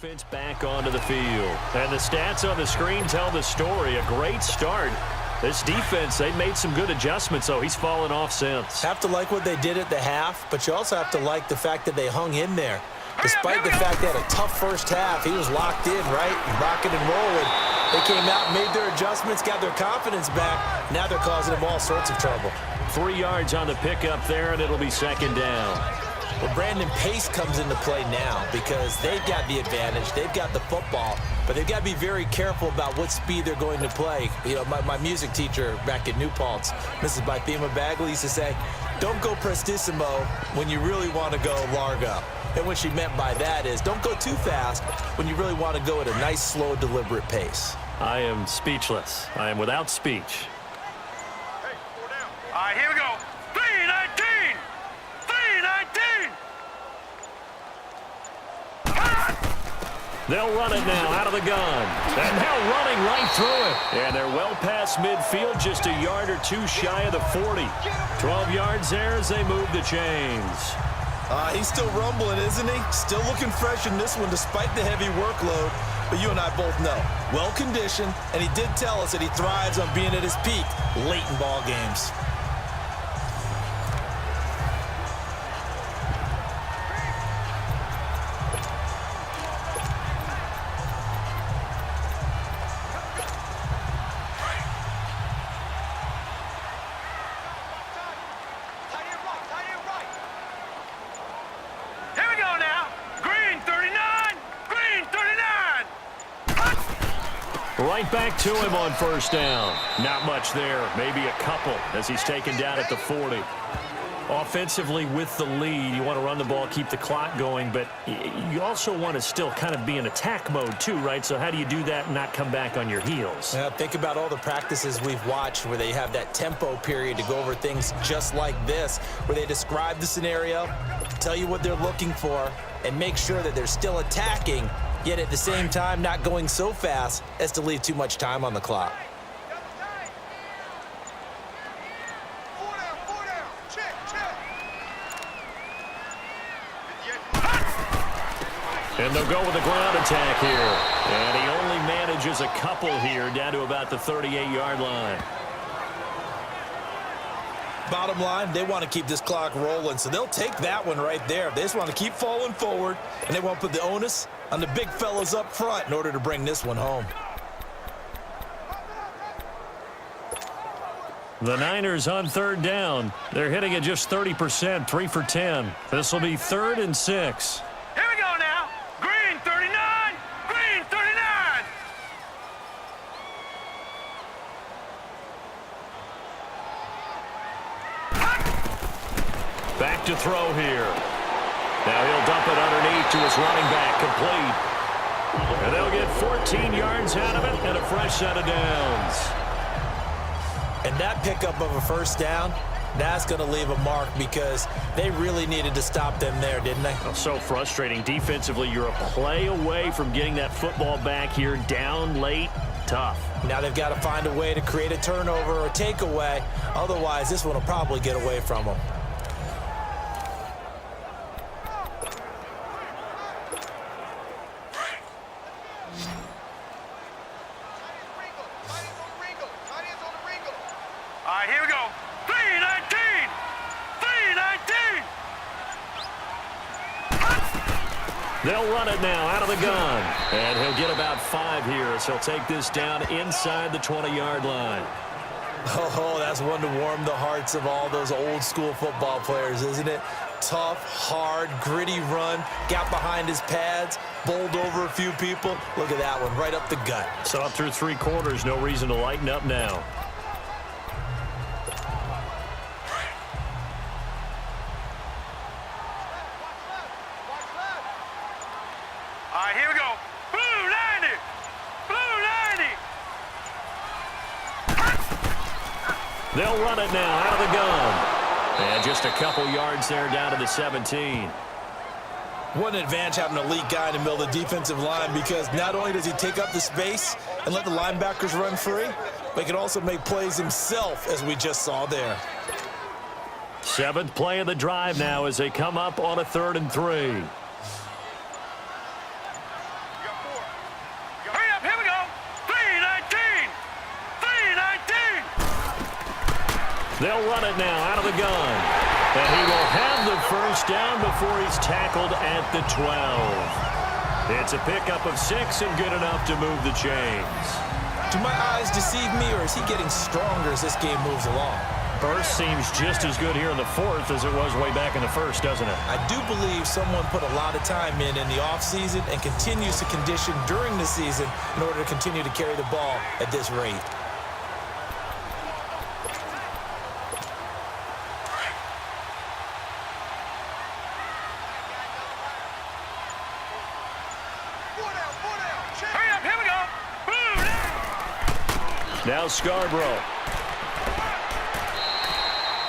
offense back onto the field. And the stats on the screen tell the story. A great start. This defense, they made some good adjustments, so he's fallen off since. Have to like what they did at the half, but you also have to like the fact that they hung in there. Despite the fact they had a tough first half, he was locked in, right? Rocking and rolling. They came out and made their adjustments, got their confidence back. Now they're causing them all sorts of trouble. 3 yards on the pickup there, and it'll be second down. Well, Brandon, pace comes into play now because they've got the advantage. They've got the football, but they've got to be very careful about what speed they're going to play. You know, my music teacher back at New Paltz, Mrs. Bythema Bagley, used to say, don't go prestissimo when you really want to go largo. And what she meant by that is don't go too fast when you really want to go at a nice, slow, deliberate pace. I am speechless. I am without speech. Hey, 4 down. All right, here we go. 3-19. 3-19. They'll run it now out of the gun. And now running right through it. And they're well past midfield, just a yard or two shy of the 40. 12 yards there as they move the chains. He's still rumbling, isn't he? Still looking fresh in this one despite the heavy workload. But you and I both know, well-conditioned, and he did tell us that he thrives on being at his peak late in ball games. Right back to him on first down. Not much there, maybe a couple as he's taken down at the 40. Offensively with the lead, you want to run the ball, keep the clock going, but you also want to still kind of be in attack mode too, right? So how do you do that and not come back on your heels? Yeah, think about all the practices we've watched where they have that tempo period to go over things just like this, where they describe the scenario, tell you what they're looking for, and make sure that they're still attacking, yet at the same time not going so fast as to leave too much time on the clock. And they'll go with a ground attack here. And he only manages a couple here down to about the 38-yard line. Bottom line, they want to keep this clock rolling, so they'll take that one right there. They just want to keep falling forward, and they want to put the onus on the big fellas up front in order to bring this one home. The Niners on third down. They're hitting at just 30%, 3 for 10. This will be 3rd and 6. Here we go now. Green 39. Green 39. Back to throw here. Now he'll dump it underneath to his running back, complete. And they'll get 14 yards out of it and a fresh set of downs. And that pickup of a first down, that's going to leave a mark because they really needed to stop them there, didn't they? Oh, so frustrating. Defensively, you're a play away from getting that football back here down late. Tough. Now they've got to find a way to create a turnover or takeaway. Otherwise, this one will probably get away from them. All right, here we go. 3-19. 3-19. They'll run it now out of the gun. And he'll get about 5 here as he'll take this down inside the 20-yard line. Oh, that's one to warm the hearts of all those old school football players, isn't it? Tough, hard, gritty run, got behind his pads, bowled over a few people. Look at that one, right up the gut. So up through 3 quarters, no reason to lighten up now. All right, here we go. Blue 90. Blue 90. They'll run it now out of the gun. And just a couple yards there down to the 17. What an advantage having an elite guy in the middle of the defensive line because not only does he take up the space and let the linebackers run free, but he can also make plays himself, as we just saw there. 7th play of the drive now as they come up on a 3rd and 3. They'll run it now out of the gun. And he will have the first down before he's tackled at the 12. It's a pickup of 6 and good enough to move the chains. Do my eyes deceive me, or is he getting stronger as this game moves along? Burst seems just as good here in the fourth as it was way back in the first, doesn't it? I do believe someone put a lot of time in the offseason and continues to condition during the season in order to continue to carry the ball at this rate. Hurry up, here we go. Now Scarborough.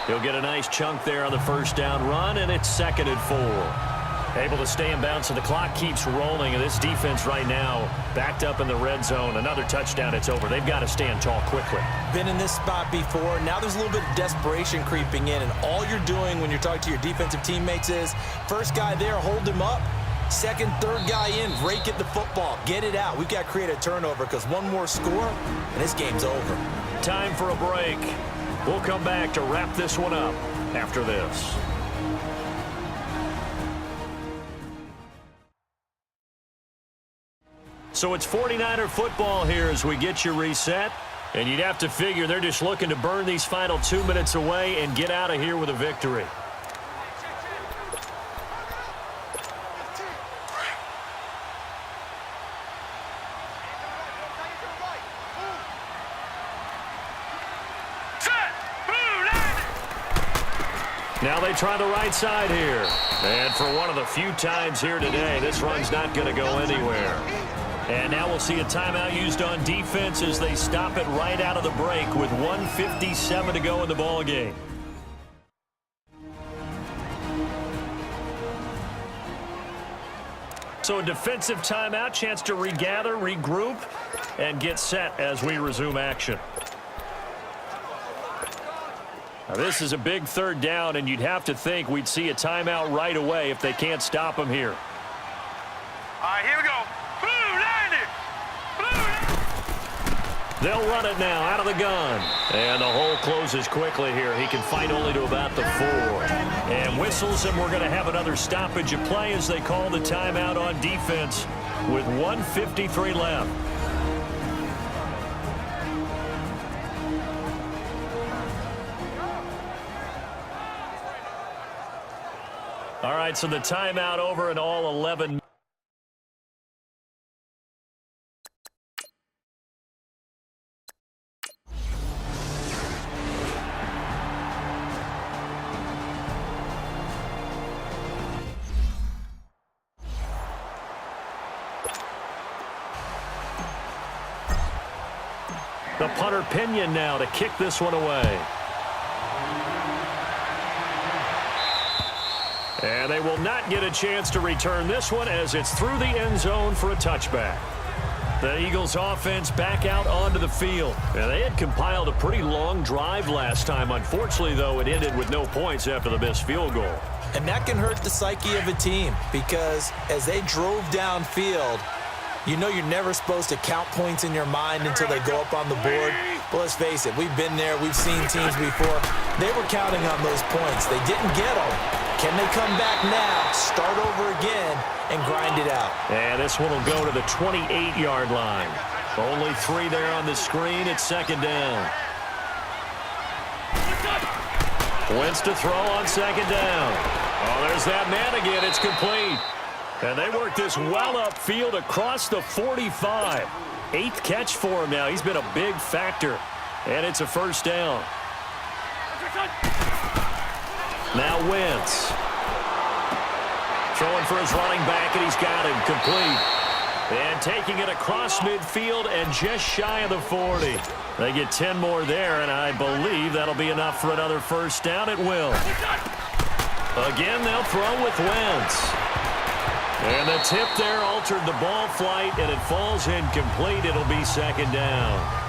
He'll get a nice chunk there on the first down run, and it's 2nd and 4. Able to stay in bounds, so the clock keeps rolling, and this defense right now backed up in the red zone. Another touchdown, it's over. They've got to stand tall quickly. Been in this spot before. Now there's a little bit of desperation creeping in, and all you're doing when you're talking to your defensive teammates is first guy there, hold him up. Second, third guy in, rake at the football. Get it out. We've got to create a turnover because one more score, and this game's over. Time for a break. We'll come back to wrap this one up after this. So it's 49er football here as we get you reset. And you'd have to figure they're just looking to burn these final 2 minutes away and get out of here with a victory. Now they try the right side here. And for one of the few times here today, this run's not going to go anywhere. And now we'll see a timeout used on defense as they stop it right out of the break with 1:57 to go in the ballgame. So a defensive timeout, chance to regather, regroup, and get set as we resume action. Now this is a big third down, and you'd have to think we'd see a timeout right away if they can't stop him here. All right, here we go. Blue 90. They'll run it now out of the gun. And the hole closes quickly here. He can fight only to about the 4. And whistles, and we're going to have another stoppage of play as they call the timeout on defense with 1:53 left. All right, so the timeout over in all 11. The punter Pinion now to kick this one away. And they will not get a chance to return this one as it's through the end zone for a touchback. The Eagles offense back out onto the field. And they had compiled a pretty long drive last time. Unfortunately, though, it ended with no points after the missed field goal. And that can hurt the psyche of a team because as they drove downfield, you know you're never supposed to count points in your mind until they go up on the board. But let's face it, we've been there. We've seen teams before. They were counting on those points. They didn't get them. Can they come back now, start over again, and grind it out? And this one will go to the 28-yard line. Only 3 there on the screen. It's 2nd down. Wentz to throw on 2nd down. Oh, there's that man again. It's complete. And they work this well upfield across the 45. 8th catch for him now. He's been a big factor. And it's a first down. Now Wentz. Throwing for his running back, and he's got him complete. And taking it across midfield and just shy of the 40. They get 10 more there, and I believe that'll be enough for another first down. It will. Again, they'll throw with Wentz. And the tip there altered the ball flight, and it falls incomplete. It'll be 2nd down.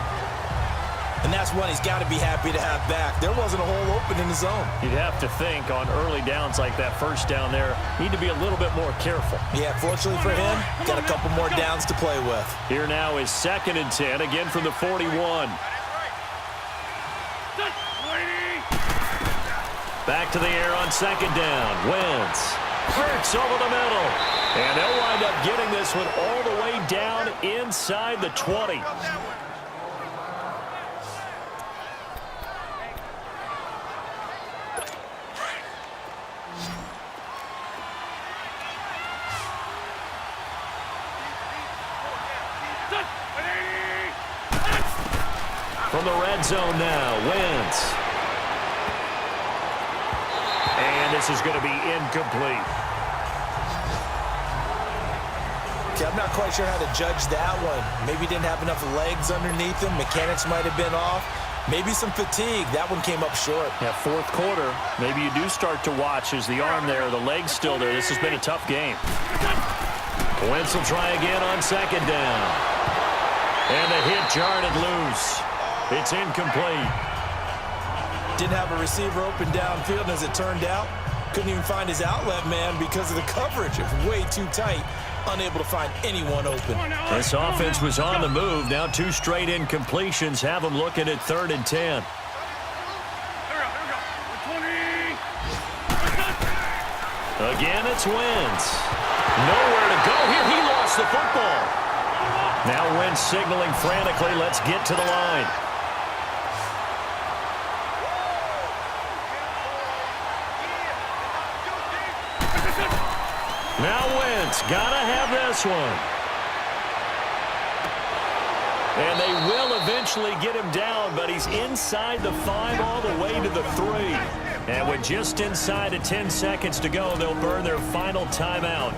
And that's one he's got to be happy to have back. There wasn't a hole open in the zone. You'd have to think on early downs like that first down there, need to be a little bit more careful. Yeah, fortunately for him, got a couple more downs to play with. Here now is 2nd and 10, again from the 41. Back to the air on second down. Wentz hurts over the middle. And they'll wind up getting this one all the way down inside the 20. From the red zone now, Wentz. And this is going to be incomplete. Okay, I'm not quite sure how to judge that one. Maybe he didn't have enough legs underneath him. Mechanics might have been off. Maybe some fatigue. That one came up short. Yeah, fourth quarter, maybe you do start to watch as the arm there, the leg's still there. This has been a tough game. Wentz will try again on second down. And the hit jarred it loose. It's incomplete. Didn't have a receiver open downfield, and as it turned out, couldn't even find his outlet man because of the coverage. It was way too tight, unable to find anyone open. This offense was on the move. Now 2 straight incompletions have them looking at 3rd and 10. Again, it's Wentz. Nowhere to go here. He lost the football. Now Wentz signaling frantically, let's get to the line. Now Wentz, gotta have this one. And they will eventually get him down, but he's inside the 5 all the way to the 3. And with just inside of 10 seconds to go, they'll burn their final timeout.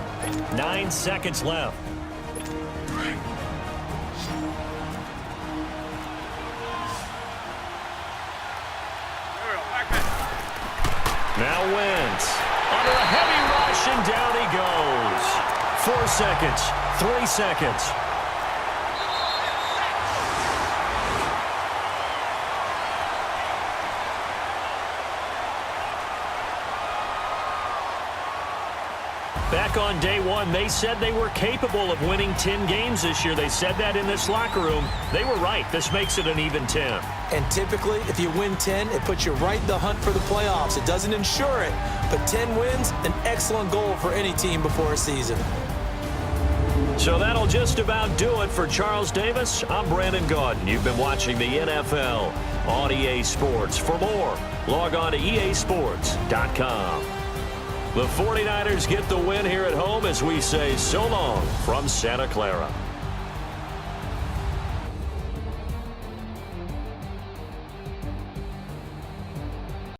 9 seconds left. Now Wentz. Under a heavy rush, and down he goes. 4 seconds, 3 seconds. Back on day one, they said they were capable of winning 10 games this year. They said that in this locker room. They were right. This makes it an even 10. And typically, if you win 10, it puts you right in the hunt for the playoffs. It doesn't ensure it, but 10 wins, an excellent goal for any team before a season. So that'll just about do it for Charles Davis. I'm Brandon Gaudin. You've been watching the NFL on EA Sports. For more, log on to easports.com. The 49ers get the win here at home as we say so long from Santa Clara.